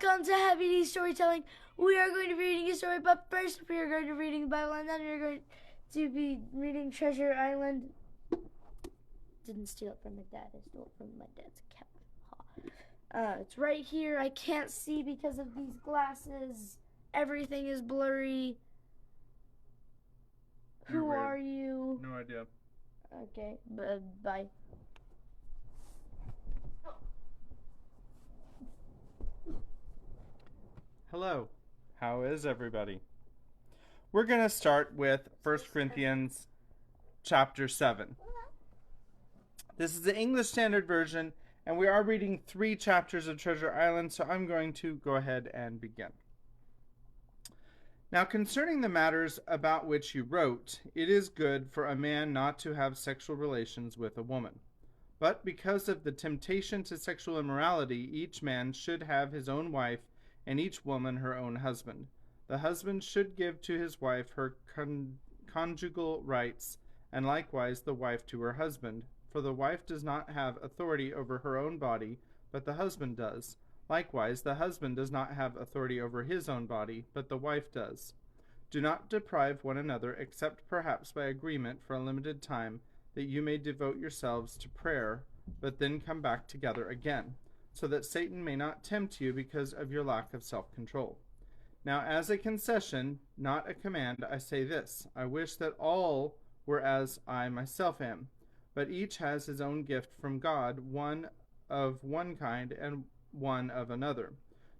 welcome to Heavy D Storytelling. We are going to be reading a story, but first we are going to be reading the Bible, and then we are going to be reading Treasure Island. Didn't steal it from my dad. I stole it from my dad's cat. It's right here. I can't see because of these glasses. Everything is blurry. Who are you? No idea. Okay, bye. Hello. How is everybody? We're going to start with 1 Corinthians chapter 7. This is the English Standard Version, and we are reading 3 chapters of Treasure Island, so I'm going to go ahead and begin. Now, concerning the matters about which you wrote, it is good for a man not to have sexual relations with a woman. But because of the temptation to sexual immorality, each man should have his own wife, and each woman her own husband. The husband should give to his wife her conjugal rights, and likewise the wife to her husband. For the wife does not have authority over her own body, but the husband does. Likewise, the husband does not have authority over his own body, but the wife does. Do not deprive one another, except perhaps by agreement for a limited time, that you may devote yourselves to prayer, but then come back together again, so that Satan may not tempt you because of your lack of self-control. Now, as a concession, not a command, I say this: I wish that all were as I myself am, but each has his own gift from God, one of one kind and one of another.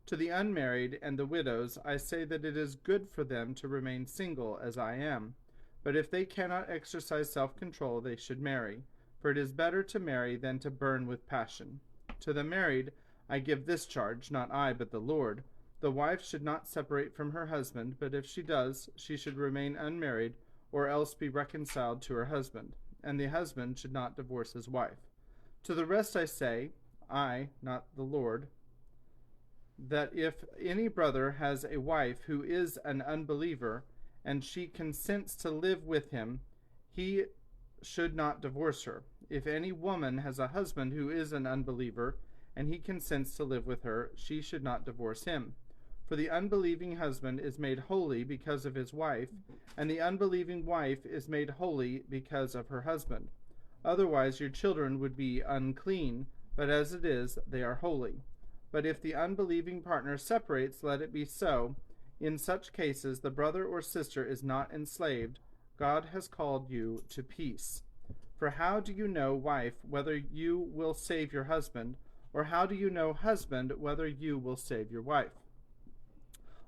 To the unmarried and the widows, I say that it is good for them to remain single, as I am. But if they cannot exercise self-control, they should marry, for it is better to marry than to burn with passion. To the married I give this charge, not I, but the Lord. The wife should not separate from her husband, but if she does, she should remain unmarried, or else be reconciled to her husband. And the husband should not divorce his wife. To the rest I say, I, not the Lord, that if any brother has a wife who is an unbeliever, and she consents to live with him, he should not divorce her. If any woman has a husband who is an unbeliever, and he consents to live with her, she should not divorce him. For the unbelieving husband is made holy because of his wife, and the unbelieving wife is made holy because of her husband. Otherwise your children would be unclean, but as it is, they are holy. But if the unbelieving partner separates, let it be so. In such cases, the brother or sister is not enslaved. God has called you to peace. For how do you know, wife, whether you will save your husband? Or how do you know, husband, whether you will save your wife?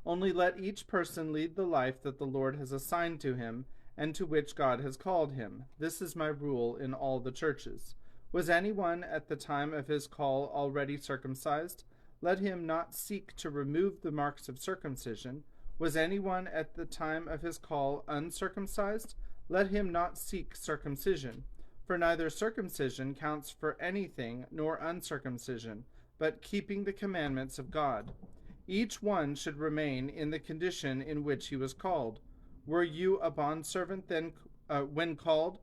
Only let each person lead the life that the Lord has assigned to him, and to which God has called him. This is my rule in all the churches. Was anyone at the time of his call already circumcised? Let him not seek to remove the marks of circumcision. Was anyone at the time of his call uncircumcised? Let him not seek circumcision. For neither circumcision counts for anything, nor uncircumcision, but keeping the commandments of God. Each one should remain in the condition in which he was called. Were you a bondservant then when called?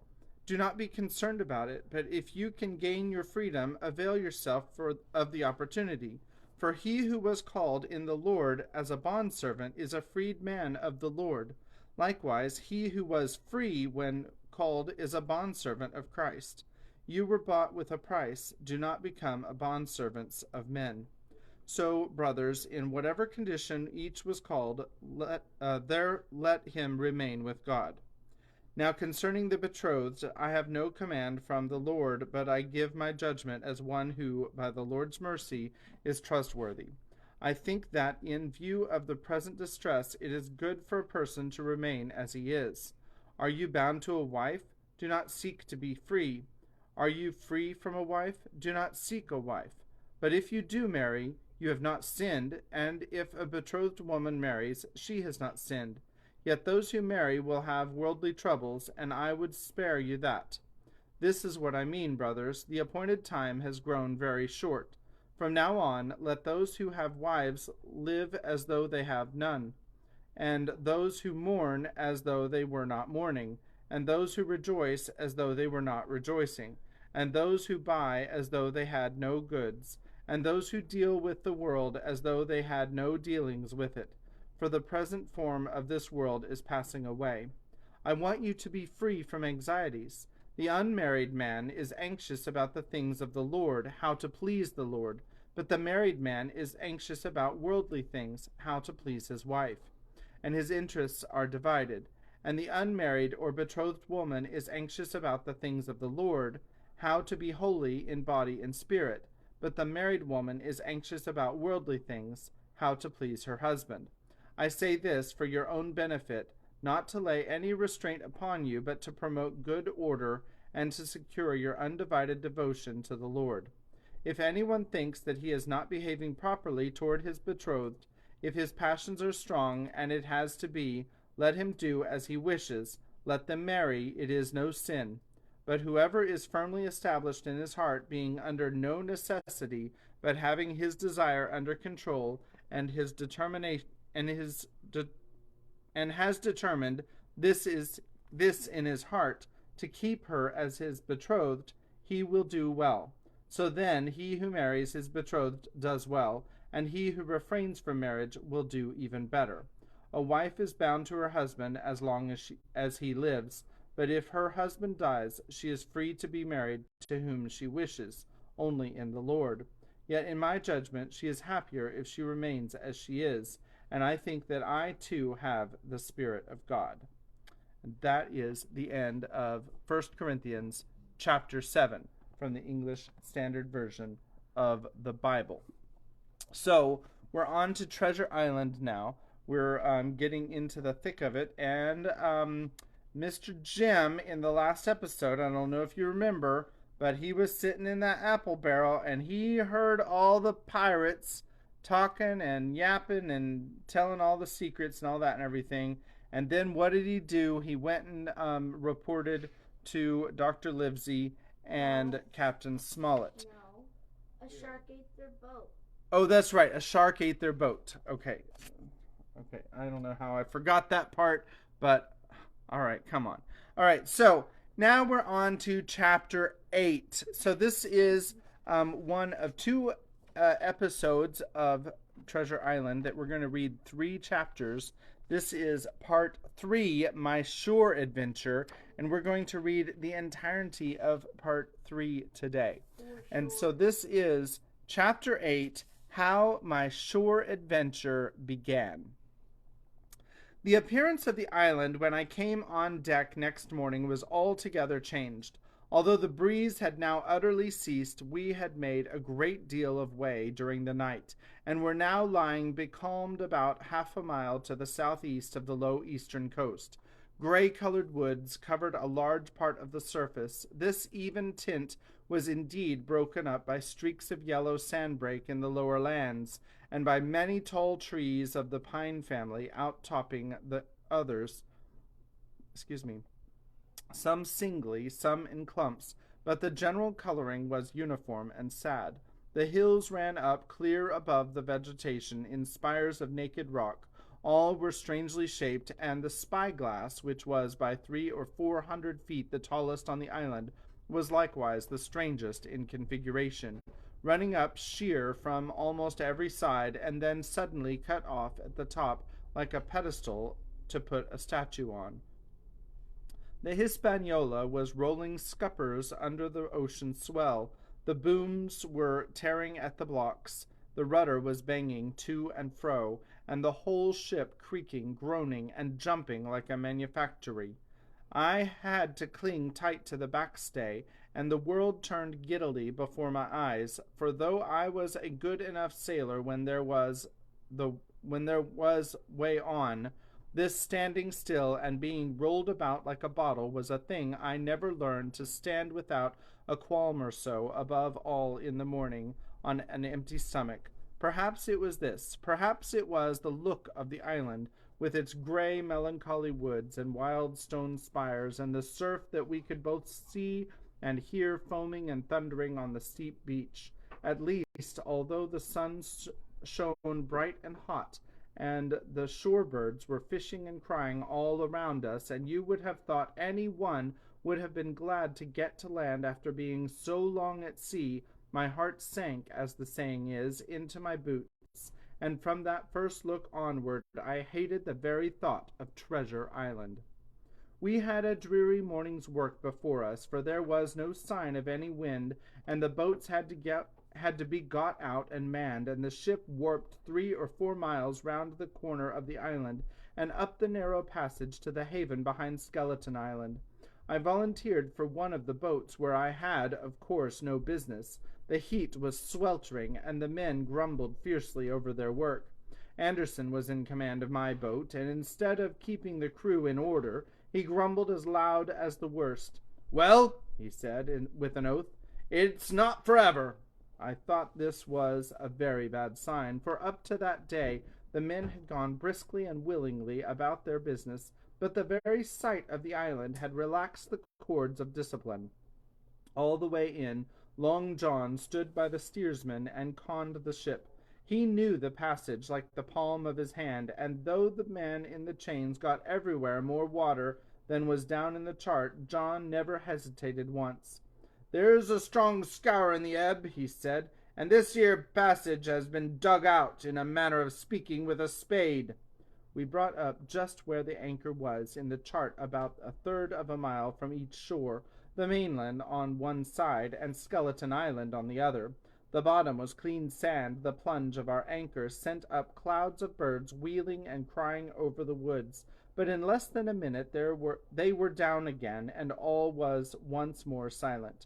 Do not be concerned about it, but if you can gain your freedom, avail yourself of the opportunity. For he who was called in the Lord as a bondservant is a freed man of the Lord. Likewise, he who was free when called is a bondservant of Christ. You were bought with a price. Do not become bondservants of men. So, brothers, in whatever condition each was called, let him remain with God. Now concerning the betrothed, I have no command from the Lord, but I give my judgment as one who, by the Lord's mercy, is trustworthy. I think that, in view of the present distress, it is good for a person to remain as he is. Are you bound to a wife? Do not seek to be free. Are you free from a wife? Do not seek a wife. But if you do marry, you have not sinned, and if a betrothed woman marries, she has not sinned. Yet those who marry will have worldly troubles, and I would spare you that. This is what I mean, brothers. The appointed time has grown very short. From now on, let those who have wives live as though they have none, and those who mourn as though they were not mourning, and those who rejoice as though they were not rejoicing, and those who buy as though they had no goods, and those who deal with the world as though they had no dealings with it. For the present form of this world is passing away. I want you to be free from anxieties. The unmarried man is anxious about the things of the Lord, how to please the Lord. But the married man is anxious about worldly things, how to please his wife. And his interests are divided. And the unmarried or betrothed woman is anxious about the things of the Lord, how to be holy in body and spirit. But the married woman is anxious about worldly things, how to please her husband. I say this for your own benefit, not to lay any restraint upon you, but to promote good order and to secure your undivided devotion to the Lord. If anyone thinks that he is not behaving properly toward his betrothed, if his passions are strong, and it has to be, let him do as he wishes. Let them marry, it is no sin. But whoever is firmly established in his heart, being under no necessity, but having his desire under control, and his determination, and has determined this in his heart, to keep her as his betrothed, he will do well. So then he who marries his betrothed does well, and he who refrains from marriage will do even better. A wife is bound to her husband as long as he lives, but if her husband dies, she is free to be married to whom she wishes, only in the Lord. Yet in my judgment she is happier if she remains as she is, and I think that I too have the Spirit of God. And that is the end of 1 Corinthians chapter 7 from the English Standard Version of the Bible. So we're on to Treasure Island now. We're getting into the thick of it, and Mr. Jim, in the last episode, I don't know if you remember, but he was sitting in that apple barrel, and he heard all the pirates talking and yapping and telling all the secrets and all that and everything. And then what did he do? He went and reported to Dr. Livesey and Captain Smollett. No, a shark ate their boat. Oh, that's right. A shark ate their boat. Okay, I don't know how I forgot that part, but all right, come on. All right, so now we're on to chapter 8. So this is one of two episodes of Treasure Island that we're going to read 3 chapters. This is part 3, My Shore Adventure, and we're going to read the entirety of part 3 today. And so this is chapter 8, How My Shore Adventure Began. The appearance of the island when I came on deck next morning was altogether changed. Although the breeze had now utterly ceased, we had made a great deal of way during the night, and were now lying becalmed about half a mile to the southeast of the low eastern coast. Gray-colored woods covered a large part of the surface. This even tint was indeed broken up by streaks of yellow sandbreak in the lower lands, and by many tall trees of the pine family outtopping the others. Some singly, some in clumps, but the general coloring was uniform and sad. The hills ran up clear above the vegetation in spires of naked rock. All were strangely shaped, and the spyglass, which was by 300 or 400 feet the tallest on the island, was likewise the strangest in configuration, running up sheer from almost every side, and then suddenly cut off at the top like a pedestal to put a statue on. The Hispaniola was rolling scuppers under the ocean swell. The booms were tearing at the blocks. The rudder was banging to and fro, and the whole ship creaking, groaning, and jumping like a manufactory. I had to cling tight to the backstay, and the world turned giddily before my eyes, for though I was a good enough sailor when there was way on, this standing still and being rolled about like a bottle was a thing I never learned to stand without a qualm or so, above all in the morning, on an empty stomach. Perhaps it was this. Perhaps it was the look of the island, with its gray, melancholy woods and wild stone spires, and the surf that we could both see and hear foaming and thundering on the steep beach. At least, although the sun shone bright and hot, and the shorebirds were fishing and crying all around us, and you would have thought any one would have been glad to get to land after being so long at sea, My heart sank, as the saying is, into my boots, and from that first look onward I hated the very thought of Treasure Island. We had a dreary morning's work before us, for there was no sign of any wind, and the boats had to be got out and manned, and the ship warped 3 or 4 miles round the corner of the island, and up the narrow passage to the haven behind Skeleton Island. I volunteered for one of the boats, where I had, of course, no business. The heat was sweltering, and the men grumbled fiercely over their work. Anderson was in command of my boat, and instead of keeping the crew in order, he grumbled as loud as the worst. "Well," he said, with an oath, "it's not forever." I thought this was a very bad sign, for up to that day the men had gone briskly and willingly about their business, but the very sight of the island had relaxed the cords of discipline. All the way in, Long John stood by the steersman and conned the ship. He knew the passage like the palm of his hand, and though the man in the chains got everywhere more water than was down in the chart, John never hesitated once. "There's a strong scour in the ebb," he said, "and this here passage has been dug out, in a manner of speaking, with a spade." We brought up just where the anchor was in the chart, about 1/3 of a mile from each shore, the mainland on one side and Skeleton Island on the other. The bottom was clean sand. The plunge of our anchor sent up clouds of birds wheeling and crying over the woods, but in less than a minute they were down again, and all was once more silent.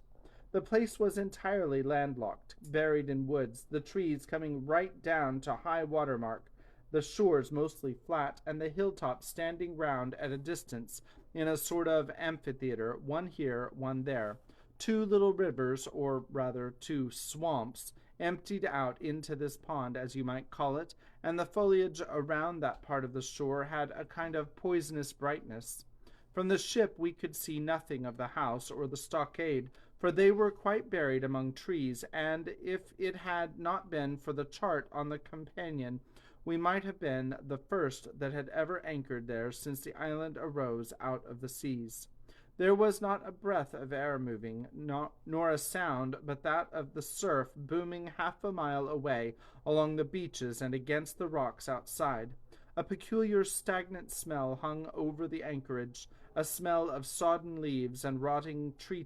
The place was entirely landlocked, buried in woods, the trees coming right down to high water mark, the shores mostly flat, and the hilltops standing round at a distance in a sort of amphitheatre, one here, one there. 2 little rivers, or rather 2 swamps, emptied out into this pond, as you might call it, and the foliage around that part of the shore had a kind of poisonous brightness. From the ship we could see nothing of the house or the stockade, for they were quite buried among trees, and if it had not been for the chart on the companion, we might have been the first that had ever anchored there since the island arose out of the seas. There was not a breath of air moving, nor a sound but that of the surf booming half a mile away along the beaches and against the rocks outside. A peculiar stagnant smell hung over the anchorage, a smell of sodden leaves and rotting tree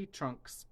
trunks.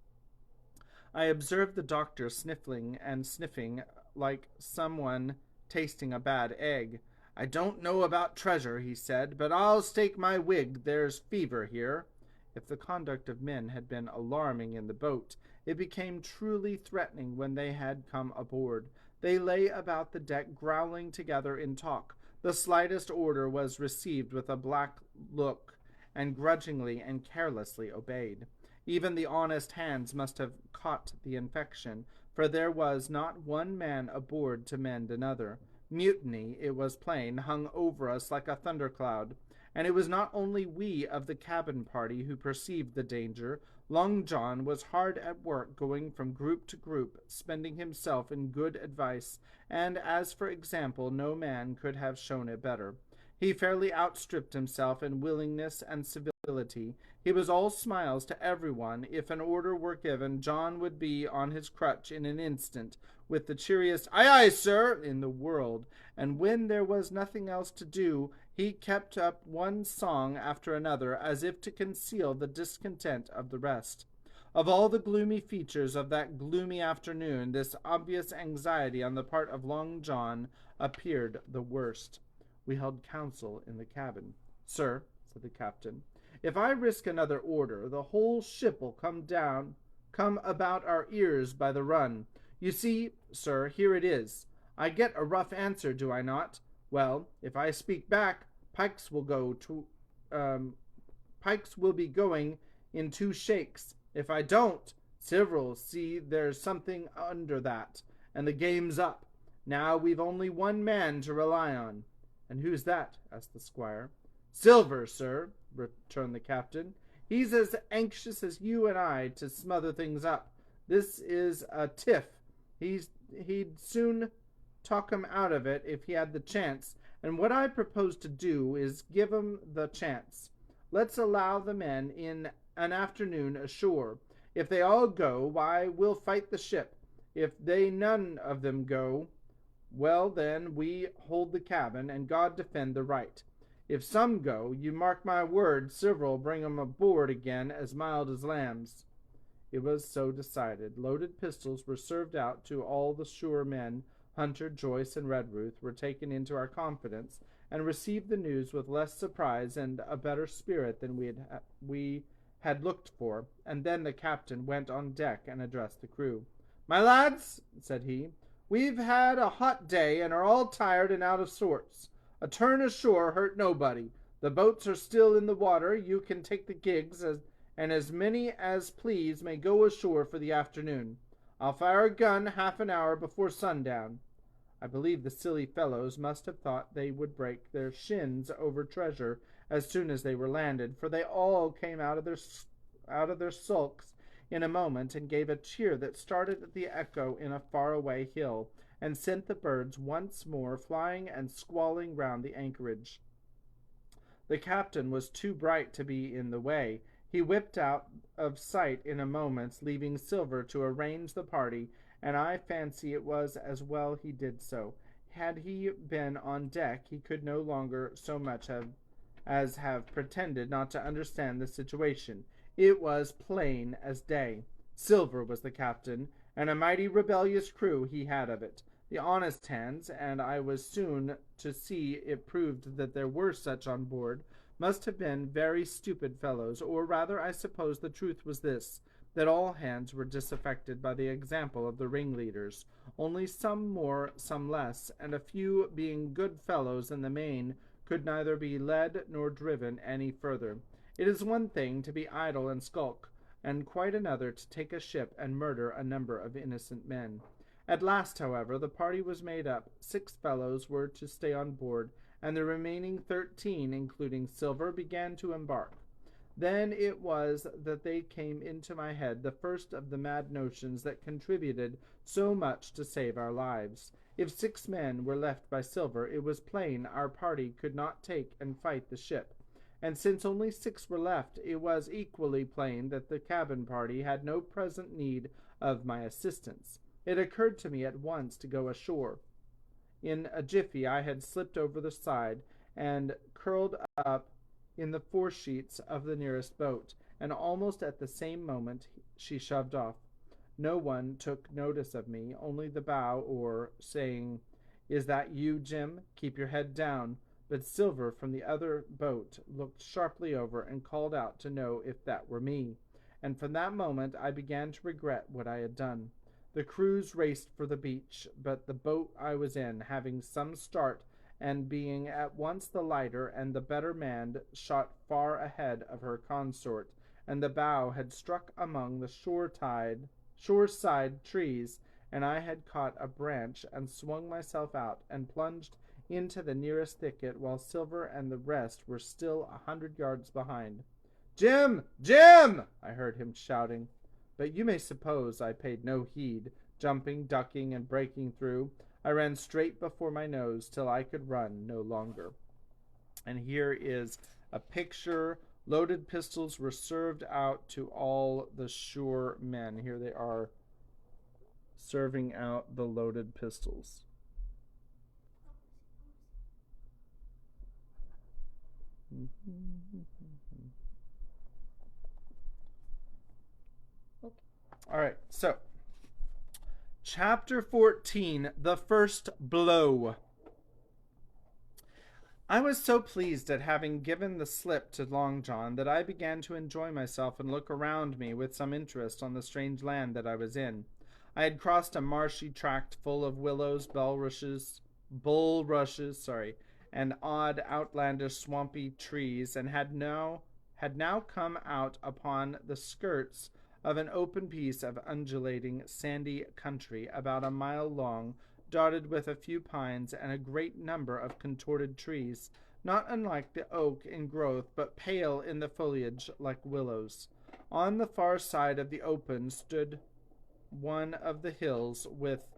I observed the doctor sniffling and sniffing like someone tasting a bad egg. "I don't know about treasure," he said, "but I'll stake my wig there's fever here." If the conduct of men had been alarming in the boat, it became truly threatening when they had come aboard. They lay about the deck growling together in talk. The slightest order was received with a black look, and grudgingly and carelessly obeyed. Even the honest hands must have caught the infection, for there was not one man aboard to mend another. Mutiny, it was plain, hung over us like a thundercloud, and it was not only we of the cabin party who perceived the danger. Long John was hard at work, going from group to group, spending himself in good advice, and as for example, no man could have shown it better. He fairly outstripped himself in willingness and civility. He was all smiles to everyone. If an order were given, John would be on his crutch in an instant, with the cheeriest "Aye, aye, sir," in the world, and when there was nothing else to do, he kept up one song after another, as if to conceal the discontent of the rest. Of all the gloomy features of that gloomy afternoon, this obvious anxiety on the part of Long John appeared the worst. We held council in the cabin. "Sir," said the captain, "if I risk another order, the whole ship'll come about our ears by the run. You see, sir, here it is. I get a rough answer, do I not? Well, if I speak back, pikes will be going in 2 shakes. If I don't, sever'll see there's something under that, and the game's up. Now we've only one man to rely on." "And who's that?" asked the squire. "Silver, sir," returned the captain. "He's as anxious as you and I to smother things up. This is a tiff. He'd soon talk 'em out of it if he had the chance, and what I propose to do is give 'em the chance. Let's allow the men in an afternoon ashore. If they all go, why, we'll fight the ship. If they none of them go, well, then we hold the cabin, and God defend the right. If some go, you mark my word, Silver'll bring 'em aboard again as mild as lambs." It was so decided. Loaded pistols were served out to all the sure men. Hunter, Joyce, and Redruth were taken into our confidence, and received the news with less surprise and a better spirit than we had looked for. And then the captain went on deck and addressed the crew. "My lads," said he, "we've had a hot day and are all tired and out of sorts. A turn ashore hurt nobody. The boats are still in the water. You can take the gigs, and as many as please may go ashore for the afternoon. I'll fire a gun half an hour before sundown." I believe the silly fellows must have thought they would break their shins over treasure as soon as they were landed, for they all came out of their sulks in a moment, and gave a cheer that started the echo in a far-away hill, and sent the birds once more flying and squalling round the anchorage. The captain was too bright to be in the way. He whipped out of sight in a moment, leaving Silver to arrange the party, and I fancy it was as well he did so. Had he been on deck, he could no longer so much as have pretended not to understand the situation. It was plain as day. Silver was the captain, and a mighty rebellious crew he had of it. The honest hands, and I was soon to see it proved that there were such on board, must have been very stupid fellows, or rather I suppose the truth was this, that all hands were disaffected by the example of the ringleaders, only some more, some less, and a few, being good fellows in the main, could neither be led nor driven any further. It is one thing to be idle and skulk, and quite another to take a ship and murder a number of innocent men. At last, however, the party was made up. 6 fellows were to stay on board, and the remaining 13, including Silver, began to embark. Then it was that they came into my head, the first of the mad notions that contributed so much to save our lives. If 6 men were left by Silver, it was plain our party could not take and fight the ship. And since only 6 were left, it was equally plain that the cabin party had no present need of my assistance. It occurred to me at once to go ashore. In a jiffy I had slipped over the side and curled up in the foresheets of the nearest boat, and almost at the same moment she shoved off. No one took notice of me, only the bow oar, saying, "Is that you, Jim? Keep your head down." But Silver from the other boat looked sharply over and called out to know if that were me, and from that moment I began to regret what I had done. The crews raced for the beach, but the boat I was in, having some start, and being at once the lighter and the better manned, shot far ahead of her consort, and the bow had struck among the shore-side trees, and I had caught a branch and swung myself out and plunged into the nearest thicket, while Silver and the rest were still 100 yards behind. "Jim! Jim!" I heard him shouting. But you may suppose I paid no heed. Jumping, ducking, and breaking through, I ran straight before my nose till I could run no longer. And here is a picture. Loaded pistols were served out to all the sure men. Here they are serving out the loaded pistols. All right, so Chapter 14, The First Blow. I was so pleased at having given the slip to Long John that I began to enjoy myself and look around me with some interest on the strange land that I was in. I had crossed a marshy tract full of willows, bulrushes, and odd outlandish swampy trees, and had now come out upon the skirts of an open piece of undulating, sandy country about a mile long, dotted with a few pines and a great number of contorted trees, not unlike the oak in growth, but pale in the foliage like willows. On the far side of the open stood one of the hills, with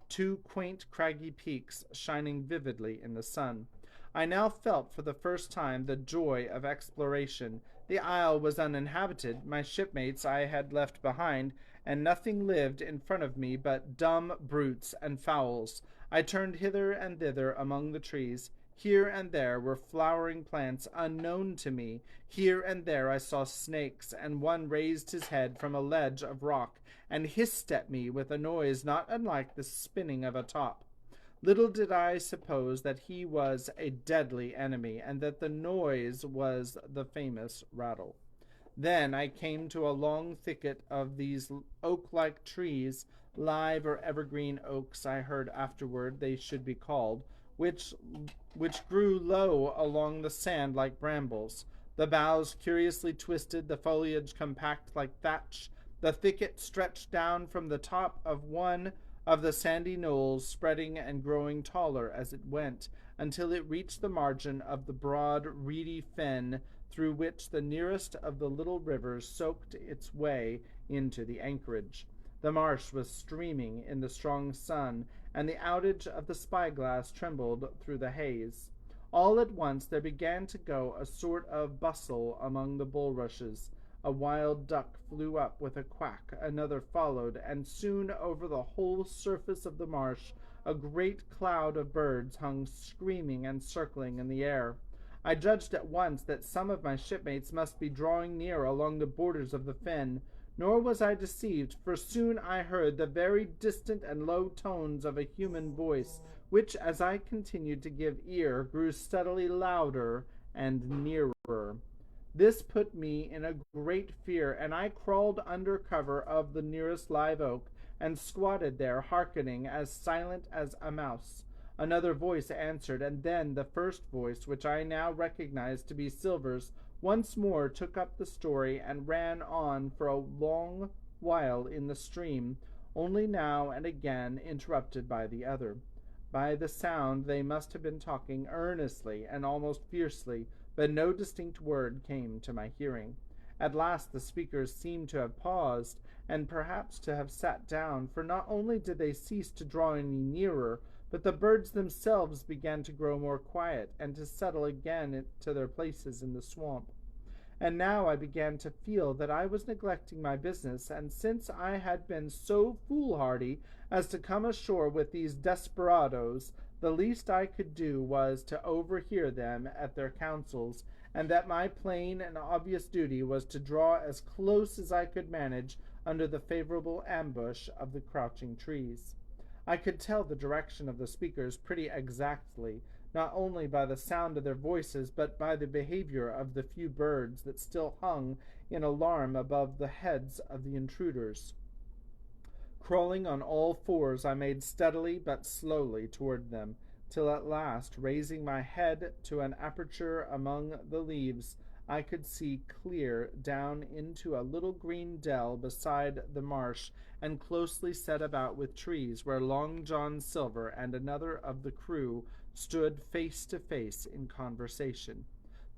2 quaint craggy peaks shining vividly in the sun. I now felt for the first time the joy of exploration. The isle was uninhabited. My shipmates I had left behind, and nothing lived in front of me but dumb brutes and fowls. I turned hither and thither among the trees. Here and there were flowering plants unknown to me. Here and there I saw snakes, and one raised his head from a ledge of rock and hissed at me with a noise not unlike the spinning of a top. Little did I suppose that he was a deadly enemy, and that the noise was the famous rattle. Then I came to a long thicket of these oak-like trees, live or evergreen oaks I heard afterward they should be called, which grew low along the sand like brambles, the boughs curiously twisted, the foliage compact like thatch. The thicket stretched down from the top of one of the sandy knolls, spreading and growing taller as it went, until it reached the margin of the broad, reedy fen through which the nearest of the little rivers soaked its way into the anchorage. The marsh was streaming in the strong sun, and the outage of the spyglass trembled through the haze. All at once there began to go a sort of bustle among the bulrushes. A wild duck flew up with a quack, another followed, and soon over the whole surface of the marsh a great cloud of birds hung screaming and circling in the air. I judged at once that some of my shipmates must be drawing near along the borders of the fen, nor was I deceived, for soon I heard the very distant and low tones of a human voice, which, as I continued to give ear, grew steadily louder and nearer. This put me in a great fear, and I crawled under cover of the nearest live oak, and squatted there, hearkening, as silent as a mouse. Another voice answered, and then the first voice, which I now recognized to be Silver's, once more took up the story and ran on for a long while in the stream, only now and again interrupted by the other. By the sound they must have been talking earnestly and almost fiercely, but no distinct word came to my hearing. At last the speakers seemed to have paused, and perhaps to have sat down, for not only did they cease to draw any nearer, but the birds themselves began to grow more quiet, and to settle again to their places in the swamp. And now I began to feel that I was neglecting my business, and since I had been so foolhardy as to come ashore with these desperadoes, the least I could do was to overhear them at their councils, and that my plain and obvious duty was to draw as close as I could manage under the favorable ambush of the crouching trees. I could tell the direction of the speakers pretty exactly, not only by the sound of their voices, but by the behavior of the few birds that still hung in alarm above the heads of the intruders. Crawling on all fours, I made steadily but slowly toward them, till at last, raising my head to an aperture among the leaves, I could see clear down into a little green dell beside the marsh, and closely set about with trees, where Long John Silver and another of the crew stood face to face in conversation.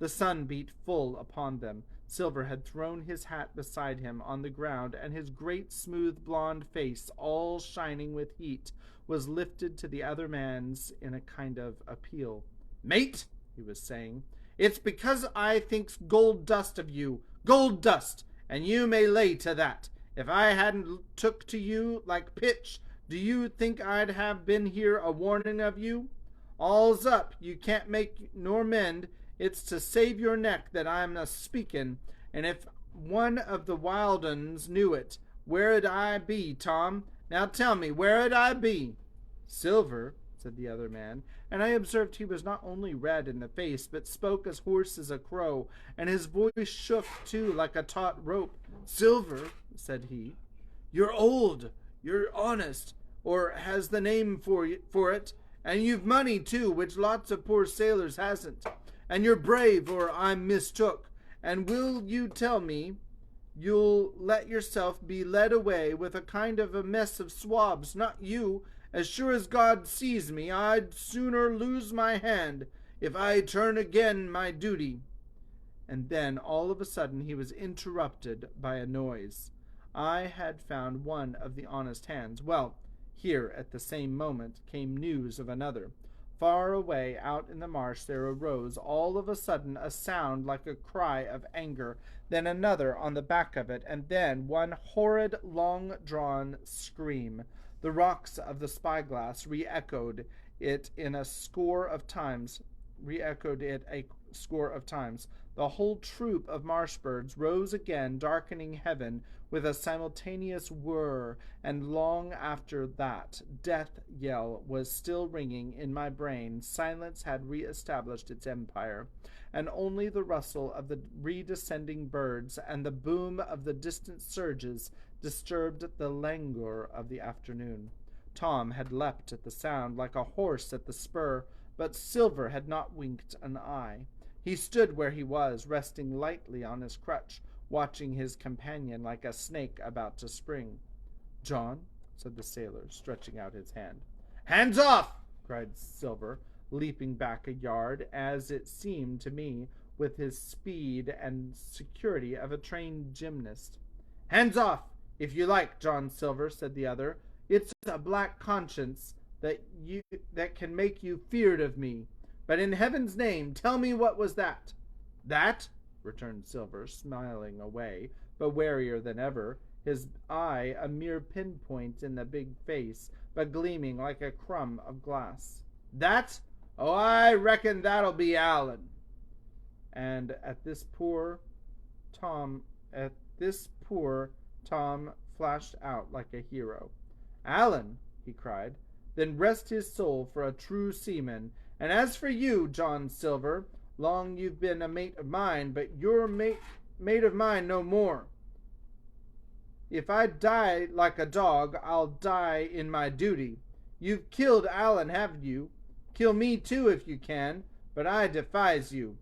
The sun beat full upon them. Silver had thrown his hat beside him on the ground, and his great smooth blond face, all shining with heat, was lifted to the other man's in a kind of appeal. "Mate," he was saying, "it's because I thinks gold dust of you, gold dust, and you may lay to that. If I hadn't took to you like pitch, do you think I'd have been here a warning of you? All's up, you can't make nor mend. It's to save your neck that I'm a-speaking, and if one of the wild uns knew it, where'd I be, Tom? Now tell me, where'd I be?" "Silver," said the other man, and I observed he was not only red in the face, but spoke as hoarse as a crow, and his voice shook, too, like a taut rope. "Silver," said he, "you're old, you're honest, or has the name for it, and you've money, too, which lots of poor sailors hasn't, and you're brave, or I'm mistook, and will you tell me you'll let yourself be led away with a kind of a mess of swabs? Not you. As sure as God sees me, I'd sooner lose my hand if I turn again my duty." And then all of a sudden he was interrupted by a noise. I had found one of the honest hands. Well, here at the same moment came news of another. Far away out in the marsh there arose all of a sudden a sound like a cry of anger, then another on the back of it, and then one horrid, long-drawn scream. The rocks of the spyglass re-echoed it a score of times. The whole troop of marsh birds rose again, darkening heaven with a simultaneous whir, and long after that death yell was still ringing in my brain, silence had re-established its empire, and only the rustle of the redescending birds and the boom of the distant surges disturbed the languor of the afternoon. Tom had leapt at the sound like a horse at the spur, but Silver had not winked an eye. He stood where he was, resting lightly on his crutch, watching his companion like a snake about to spring. "John," said the sailor, stretching out his hand. "Hands off!" cried Silver, leaping back a yard, as it seemed to me, with his speed and security of a trained gymnast. "Hands off, if you like, John Silver," said the other. "It's a black conscience that can make you feared of me. But in heaven's name, tell me what was that?" "That?" returned Silver, smiling away, but warier than ever, his eye a mere pinpoint in the big face, but gleaming like a crumb of glass. "That? Oh, I reckon that'll be Allen." And at this poor Tom flashed out like a hero. "Allen!" he cried. "Then rest his soul for a true seaman. And as for you, John Silver, long you've been a mate of mine, but you're mate of mine no more. If I die like a dog, I'll die in my duty. You've killed Allen, haven't you? Kill me too if you can, but I defies you."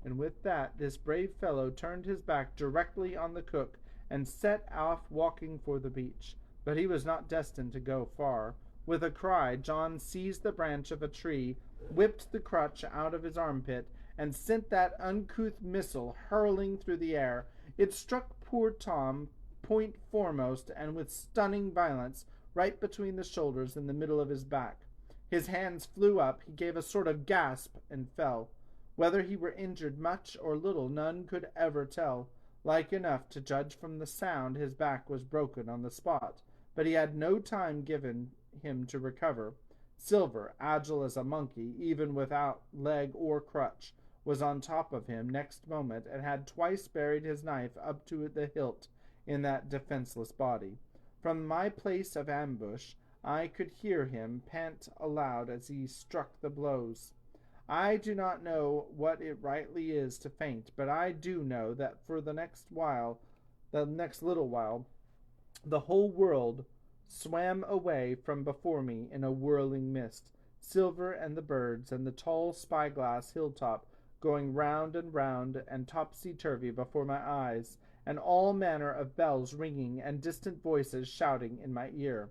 And with that, this brave fellow turned his back directly on the cook and set off walking for the beach. But he was not destined to go far. With a cry, John seized the branch of a tree, whipped the crutch out of his armpit, and sent that uncouth missile hurling through the air. It struck poor Tom point foremost and with stunning violence right between the shoulders in the middle of his back. His hands flew up, he gave a sort of gasp and fell. Whether he were injured much or little none could ever tell. Like enough to judge from the sound his back was broken on the spot, but he had no time given him to recover. Silver, agile as a monkey, even without leg or crutch, was on top of him next moment and had twice buried his knife up to the hilt in that defenseless body. From my place of ambush I could hear him pant aloud as he struck the blows. I do not know what it rightly is to faint, but I do know that for the next little while, the whole world swam away from before me in a whirling mist, Silver and the birds and the tall spyglass hilltop going round and topsy-turvy before my eyes, and all manner of bells ringing and distant voices shouting in my ear.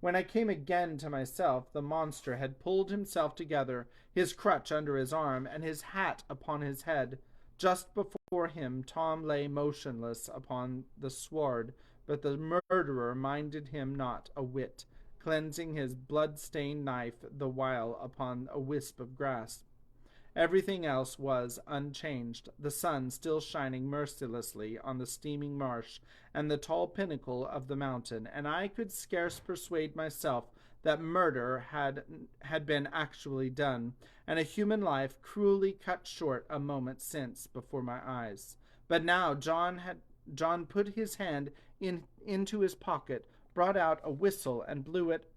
When I came again to myself, the monster had pulled himself together, his crutch under his arm, and his hat upon his head. Just before him Tom lay motionless upon the sward, but the murderer minded him not a whit, cleansing his blood-stained knife the while upon a wisp of grass. Everything else was unchanged, the sun still shining mercilessly on the steaming marsh and the tall pinnacle of the mountain, and I could scarce persuade myself that murder had been actually done, and a human life cruelly cut short a moment since before my eyes. But now John put his hand into his pocket, brought out a whistle, and blew it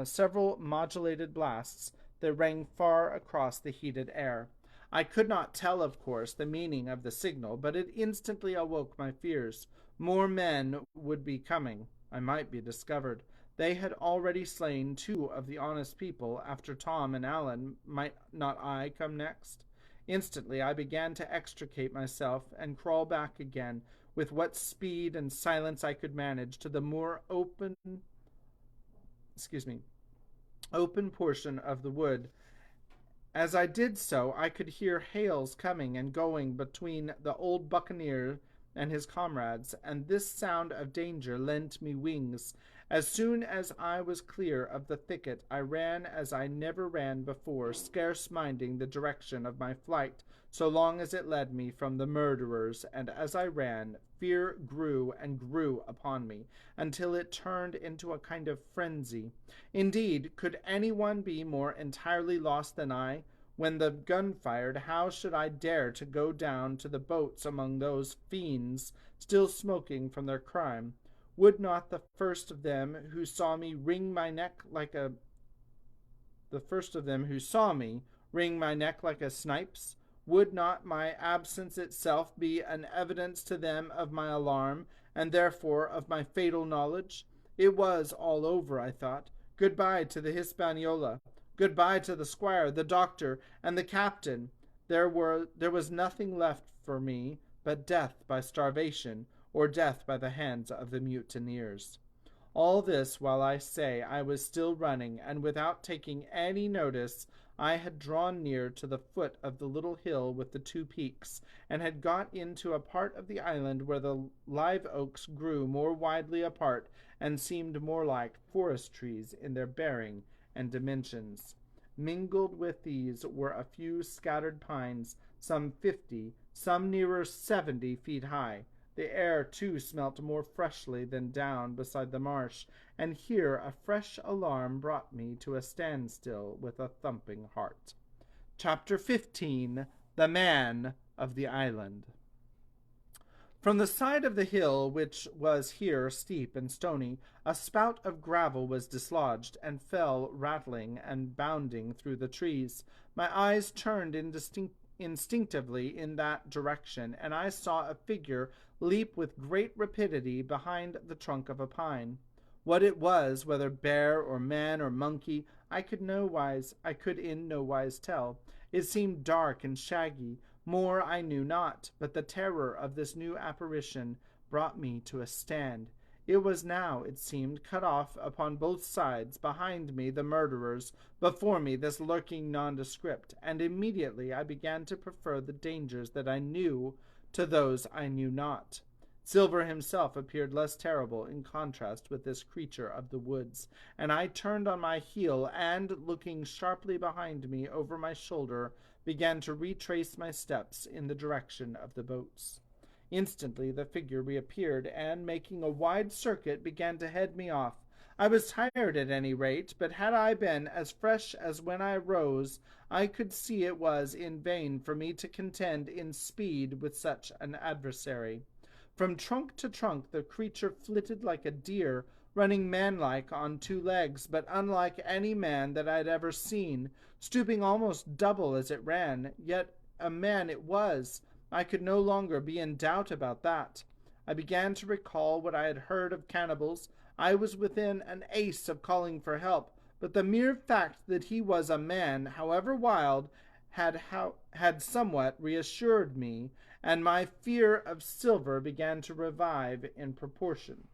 several modulated blasts that rang far across the heated air. I could not tell, of course, the meaning of the signal, but it instantly awoke my fears. More men would be coming. I might be discovered. They had already slain 2 of the honest people. After Tom and Allen, might not I come next? Instantly I began to extricate myself and crawl back again, with what speed and silence I could manage, to the more open portion of the wood. As I did so, I could hear hails coming and going between the old buccaneer and his comrades, and this sound of danger lent me wings. As soon as I was clear of the thicket, I ran as I never ran before, scarce minding the direction of my flight, so long as it led me from the murderers, and as I ran, fear grew and grew upon me, until it turned into a kind of frenzy. Indeed, could anyone be more entirely lost than I? When the gun fired, how should I dare to go down to the boats among those fiends still smoking from their crime? Would not the first of them who saw me wring my neck like a snipe's? Would not my absence itself be an evidence to them of my alarm, and therefore of my fatal knowledge? It was all over, I thought. Goodbye to the Hispaniola. Goodbye to the squire, the doctor, and the captain. There was nothing left for me but death by starvation, or death by the hands of the mutineers. All this while I say I was still running, and without taking any notice I had drawn near to the foot of the little hill with the two peaks, and had got into a part of the island where the live oaks grew more widely apart, and seemed more like forest trees in their bearing and dimensions. Mingled with these were a few scattered pines, some 50, some nearer 70 feet high. The air, too, smelt more freshly than down beside the marsh, and here a fresh alarm brought me to a standstill with a thumping heart. Chapter 15. The Man of the Island. From the side of the hill, which was here steep and stony, a spout of gravel was dislodged, and fell rattling and bounding through the trees. My eyes turned instinctively in that direction, and I saw a figure leap with great rapidity behind the trunk of a pine. What it was, whether bear or man or monkey, I could in no wise tell. It seemed dark and shaggy. More I knew not, but the terror of this new apparition brought me to a stand. It was now, it seemed, cut off upon both sides, behind me the murderers, before me this lurking nondescript, and immediately I began to prefer the dangers that I knew to those I knew not. Silver himself appeared less terrible in contrast with this creature of the woods, and I turned on my heel and, looking sharply behind me over my shoulder, began to retrace my steps in the direction of the boats. Instantly the figure reappeared, and, making a wide circuit, began to head me off. I was tired at any rate, but had I been as fresh as when I rose, I could see it was in vain for me to contend in speed with such an adversary. From trunk to trunk the creature flitted like a deer, running manlike on two legs, but unlike any man that I had ever seen, stooping almost double as it ran. Yet a man it was. I could no longer be in doubt about that. I began to recall what I had heard of cannibals. I was within an ace of calling for help, but the mere fact that he was a man, however wild, had somewhat reassured me, and my fear of Silver began to revive in proportion.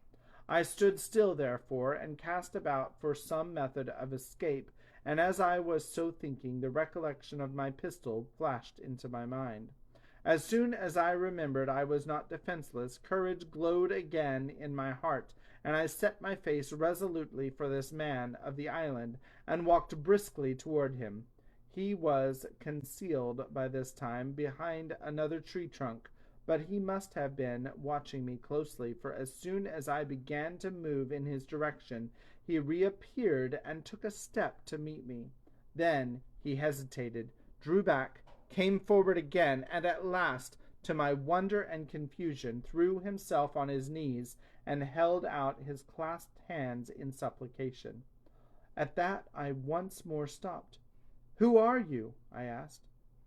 I stood still, therefore, and cast about for some method of escape, and as I was so thinking, the recollection of my pistol flashed into my mind. As soon as I remembered I was not defenseless, courage glowed again in my heart, and I set my face resolutely for this man of the island, and walked briskly toward him. He was concealed by this time behind another tree trunk, but he must have been watching me closely, for as soon as I began to move in his direction, he reappeared and took a step to meet me. Then he hesitated, drew back, came forward again, and at last, to my wonder and confusion, threw himself on his knees and held out his clasped hands in supplication. At that I once more stopped. "Who are you?" I asked.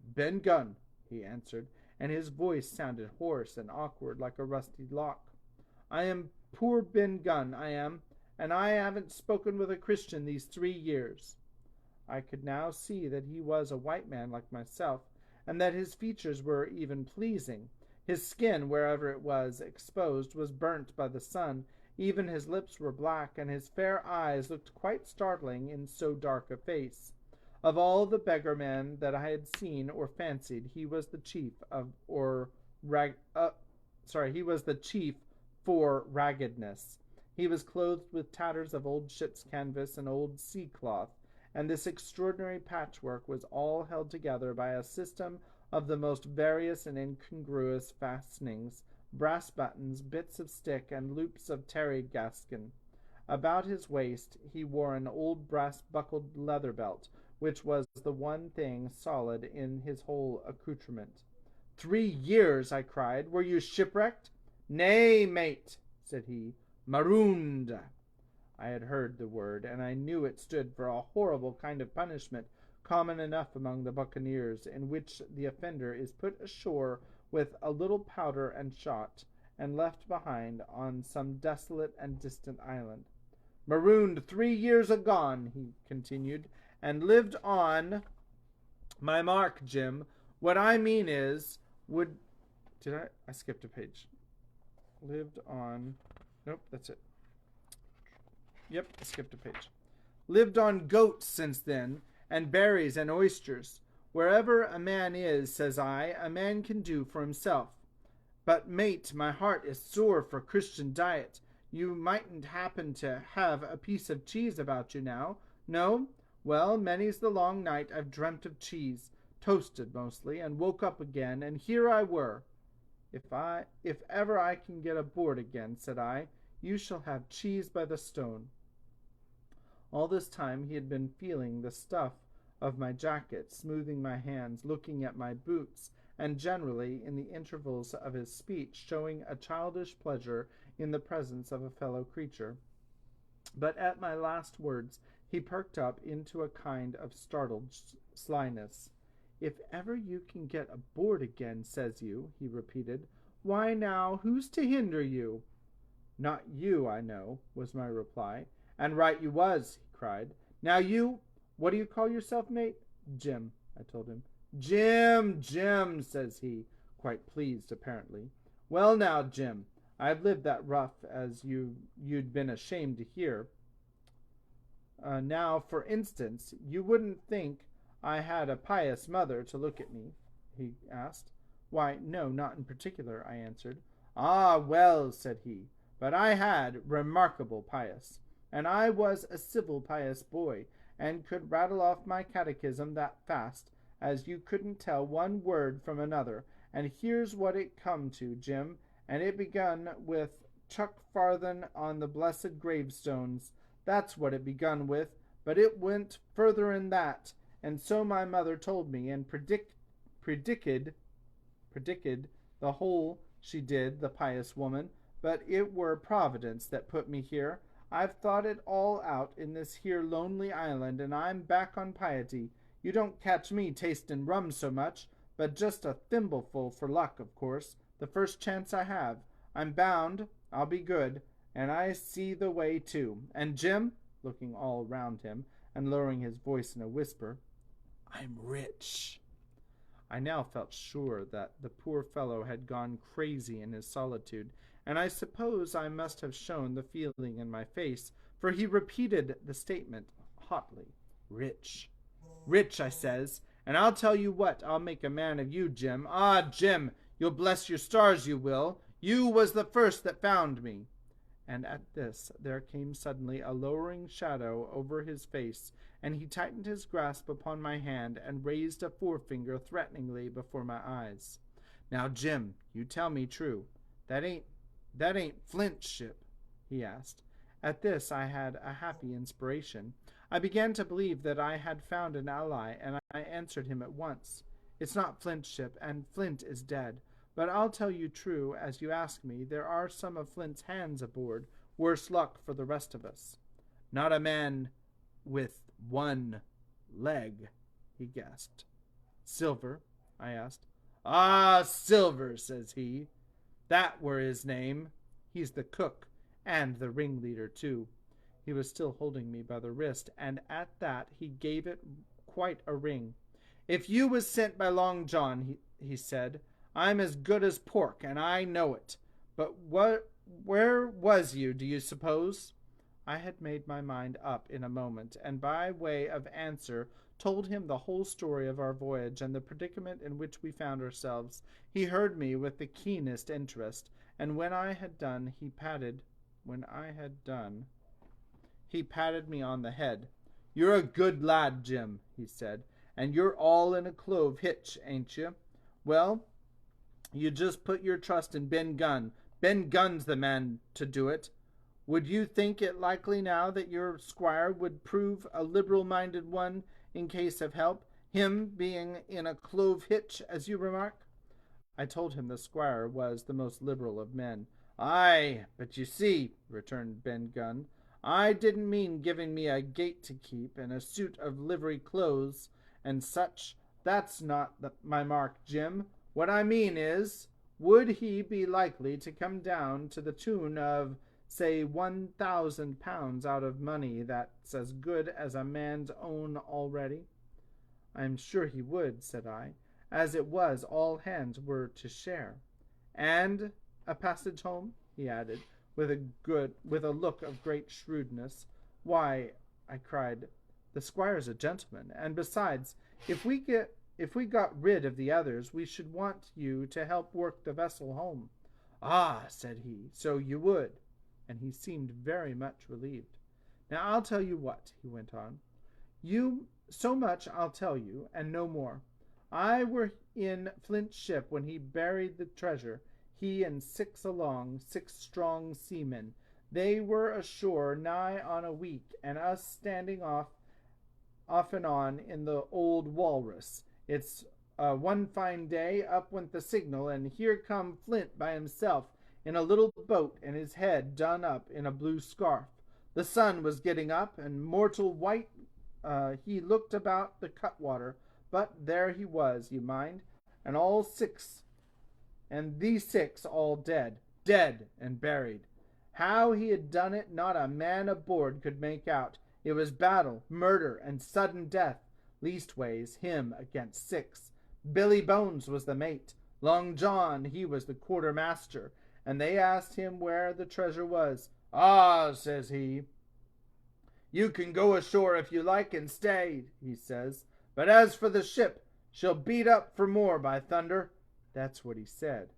"Ben Gunn," he answered, and his voice sounded hoarse and awkward like a rusty lock. "I am poor Ben Gunn, I am, and I haven't spoken with a Christian these 3 years." I could now see that he was a white man like myself, and that his features were even pleasing. His skin, wherever it was exposed, was burnt by the sun. Even his lips were black, and his fair eyes looked quite startling in so dark a face. Of all the beggarmen that I had seen or fancied, he was the chief he was the chief for raggedness. He was clothed with tatters of old ship's canvas and old sea cloth, and this extraordinary patchwork was all held together by a system of the most various and incongruous fastenings, brass buttons, bits of stick, and loops of tarry gaskin. About his waist he wore an old brass-buckled leather belt, which was the one thing solid in his whole accoutrement. 3 years, I cried. Were you shipwrecked? Nay, mate, said he, marooned. I had heard the word, and I knew it stood for a horrible kind of punishment common enough among the buccaneers, in which the offender is put ashore with a little powder and shot, and left behind on some desolate and distant island. Marooned 3 years agone, he continued, and lived on. My mark, Jim. What I mean is, I skipped a page. Lived on. Nope, that's it. Yep, I skipped a page. Lived on goats since then, and berries and oysters. Wherever a man is, says I, a man can do for himself. But, mate, my heart is sore for Christian diet. You mightn't happen to have a piece of cheese about you now? No? Well, many's the long night I've dreamt of cheese, toasted mostly, and woke up again, and here I were. If ever I can get aboard again, said I, you shall have cheese by the stone. All this time he had been feeling the stuff of my jacket, smoothing my hands, looking at my boots, and generally, in the intervals of his speech, showing a childish pleasure in the presence of a fellow creature. But at my last words he perked up into a kind of startled slyness. If ever you can get aboard again, says you, he repeated. Why now, who's to hinder you? Not you, I know, was my reply. And right you was, he cried. Now you, what do you call yourself, mate? Jim, I told him. Jim, Jim, says he, quite pleased apparently. Well now, Jim, I've lived that rough as you'd been ashamed to hear. Now, for instance, you wouldn't think I had a pious mother to look at me, he asked. Why, no, not in particular, I answered. Ah, well, said he, but I had remarkable pious, and I was a civil pious boy, and could rattle off my catechism that fast as you couldn't tell one word from another, and here's what it come to, Jim, and it begun with chuck farthen on the blessed gravestones. That's what it begun with, but it went further'n that, and so my mother told me, and predicted the whole she did, the pious woman, but it were Providence that put me here. I've thought it all out in this here lonely island, and I'm back on piety. You don't catch me tastin' rum so much, but just a thimbleful for luck, of course, the first chance I have. I'm bound, I'll be good, and I see the way too. And Jim, looking all round him, and lowering his voice in a whisper, I'm rich. I now felt sure that the poor fellow had gone crazy in his solitude, and I suppose I must have shown the feeling in my face, for he repeated the statement hotly. Rich. Rich, I says, and I'll tell you what, I'll make a man of you, Jim. Ah, Jim, you'll bless your stars, you will. You was the first that found me. And at this there came suddenly a lowering shadow over his face, and he tightened his grasp upon my hand and raised a forefinger threateningly before my eyes. Now, Jim, you tell me true. That ain't Flint's ship? He asked. At this I had a happy inspiration. I began to believe that I had found an ally, and I answered him at once. It's not Flint's ship, and Flint is dead. But I'll tell you true, as you ask me, there are some of Flint's hands aboard. Worse luck for the rest of us. Not a man with one leg, he gasped. Silver? I asked. Ah, Silver, says he. That were his name. He's the cook, and the ringleader, too. He was still holding me by the wrist, and at that he gave it quite a wring. If you was sent by Long John, he said, I'm as good as pork, and I know it. But where was you, do you suppose? I had made my mind up in a moment, and by way of answer told him the whole story of our voyage and the predicament in which we found ourselves. He heard me with the keenest interest, and when I had done, he patted me on the head. "You're a good lad, Jim," he said, "and you're all in a clove hitch, ain't you? Well, you just put your trust in Ben Gunn. Ben Gunn's the man to do it. Would you think it likely now that your squire would prove a liberal-minded one in case of help, him being in a clove hitch, as you remark?" I told him the squire was the most liberal of men. "Aye, but you see," returned Ben Gunn, "I didn't mean giving me a gate to keep, and a suit of livery clothes, and such. That's not my mark, Jim. What I mean is, would he be likely to come down to the tune of, say, £1,000 out of money that's as good as a man's own already?" "I am sure he would," said I, "as it was all hands were to share." "And a passage home?" he added, with a look of great shrewdness. "Why," I cried, "the squire's a gentleman, and besides, if we got rid of the others, we should want you to help work the vessel home." "Ah," said he, "so you would," and he seemed very much relieved. "Now I'll tell you what," he went on. "So much I'll tell you, and no more. I were in Flint's ship when he buried the treasure, he and 6 strong seamen. They were ashore nigh on a week, and us standing off and on in the old Walrus. It's one fine day, up went the signal, and here come Flint by himself in a little boat, and his head done up in a blue scarf. The sun was getting up, and mortal white he looked about the cutwater, but there he was, you mind, and these 6 all dead and buried. How he had done it not a man aboard could make out. It was battle, murder, and sudden death, leastways him against 6. Billy Bones was the mate. Long John, he was the quartermaster, and they asked him where the treasure was. "Ah," says he, "you can go ashore if you like and stay," he says, "but as for the ship, she'll beat up for more, by thunder." That's what he said.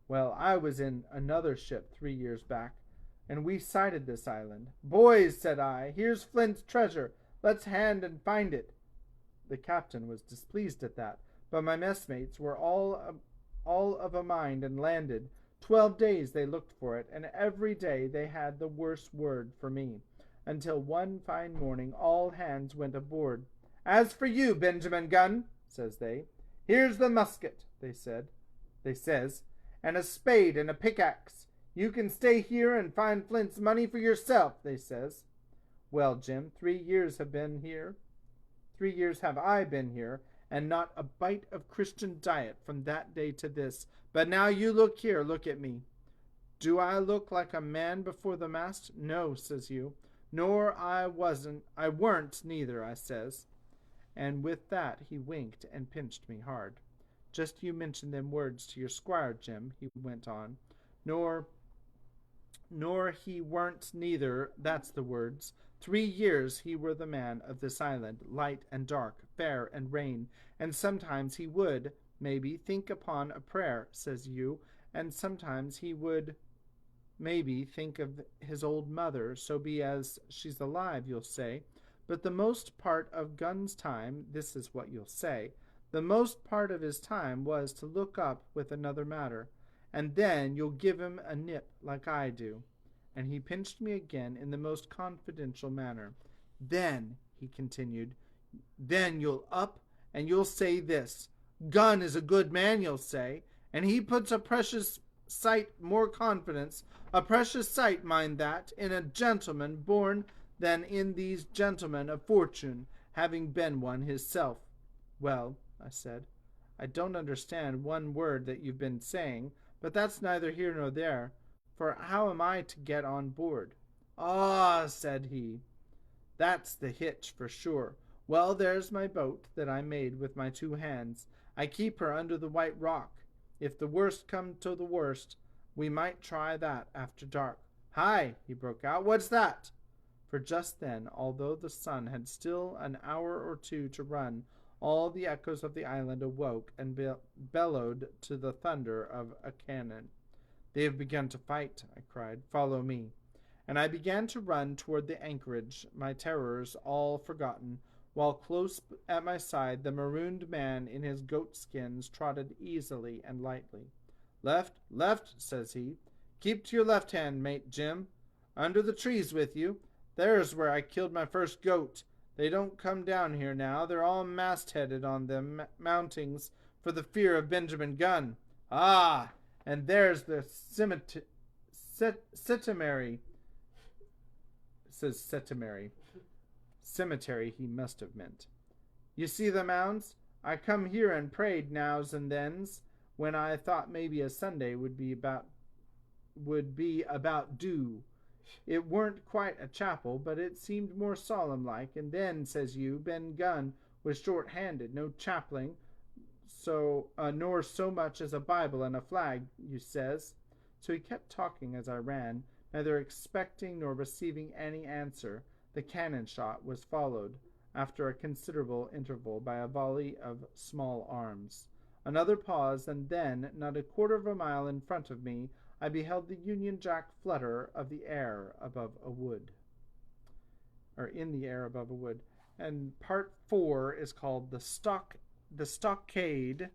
Well, I was in another ship 3 years back, and we sighted this island. "Boys," said I, "here's Flint's treasure. Let's hand and find it." The captain was displeased at that, but my messmates were all of a mind and landed. 12 days they looked for it, and every day they had the worse word for me, until one fine morning all hands went aboard. "As for you, Benjamin Gunn," says they, "here's the musket," they says, "and a spade and a pickaxe. You can stay here and find Flint's money for yourself," they says. Well, Jim, 3 years have I been here, and not a bite of Christian diet from that day to this. But now you look here, look at me. Do I look like a man before the mast? No, says you. Nor I weren't neither, I says. And with that he winked and pinched me hard. "Just you mention them words to your squire, Jim," he went on. Nor he weren't neither, that's the words. 3 years he were the man of this island, light and dark, fair and rain, and sometimes he would, maybe, think upon a prayer, says you, and sometimes he would, maybe, think of his old mother, so be as she's alive, you'll say. But the most part of Gunn's time, this is what you'll say, the most part of his time was to look up with another matter, and then you'll give him a nip like I do." And he pinched me again in the most confidential manner. "Then," he continued, "then you'll up and you'll say this. Gunn is a good man, you'll say, and he puts a precious sight more confidence, a precious sight, mind that, in a gentleman born than in these gentlemen of fortune, having been one hisself." "Well," I said, "I don't understand one word that you've been saying, but that's neither here nor there, for how am I to get on board?" "Ah," said he, "that's the hitch for sure. Well, there's my boat that I made with my 2 hands. I keep her under the White Rock. If the worst come to the worst, we might try that after dark." "Hi!" he broke out, "what's that?" For just then, although the sun had still an hour or two to run, all the echoes of the island awoke and bellowed to the thunder of a cannon. "They have begun to fight," I cried. "Follow me." And I began to run toward the anchorage, my terrors all forgotten, while close at my side the marooned man in his goat skins trotted easily and lightly. "Left, left," says he. "Keep to your left hand, mate Jim. Under the trees with you. There's where I killed my first goat. They don't come down here now. They're all mast-headed on them mountings for the fear of Benjamin Gunn. Ah, and there's the cemetery. It says cemetery. Cemetery he must have meant. You see the mounds? I come here and prayed nows and thens, when I thought maybe a Sunday would be about due. It weren't quite a chapel, but it seemed more solemn like, and then, says you, Ben Gunn was short-handed, no chaplain, nor so much as a Bible and a flag, you says. So he kept talking as I ran, neither expecting nor receiving any answer. The cannon shot was followed, after a considerable interval, by a volley of small arms. Another pause, and then, not a quarter of a mile in front of me, I beheld the Union Jack flutter of the air above a wood. Or in the air above a wood. And part 4 is called The Stockade,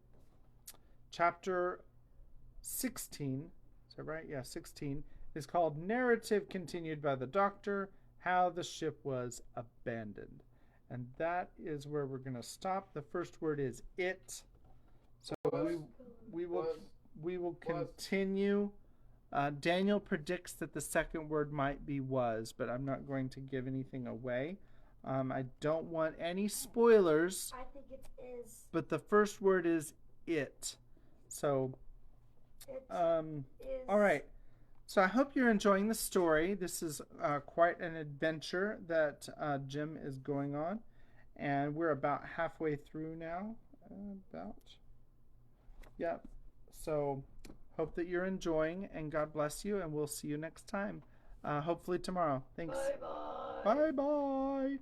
chapter 16. Is that right? Yeah, 16 is called Narrative Continued by the Doctor, How the Ship Was Abandoned. And that is where we're going to stop. The first word is it. So we will continue. Daniel predicts that the second word might be was, but I'm not going to give anything away. I don't want any spoilers. I think it is. But the first word is it. So, all right. So I hope you're enjoying the story. This is quite an adventure that Jim is going on. And we're about halfway through now. Yep. So hope that you're enjoying, and God bless you, and we'll see you next time. Hopefully tomorrow. Thanks. Bye-bye. Bye-bye.